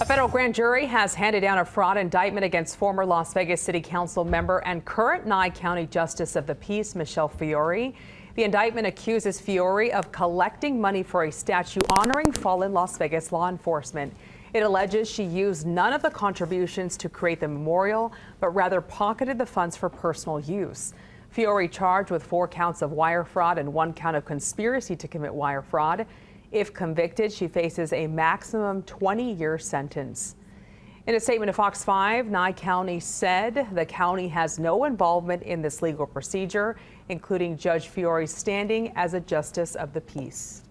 A federal grand jury has handed down a fraud indictment against former Las Vegas City Council member and current Nye County Justice of the Peace, Michele Fiore. The indictment accuses Fiore of collecting money for a statue honoring fallen Las Vegas law enforcement. It alleges she used none of the contributions to create the memorial, but rather pocketed the funds for personal use. Fiore charged with 4 counts of wire fraud and 1 count of conspiracy to commit wire fraud. If convicted, she faces a maximum 20-year sentence. In a statement to Fox 5, Nye County said the county has no involvement in this legal procedure, including Judge Fiore's standing as a justice of the peace.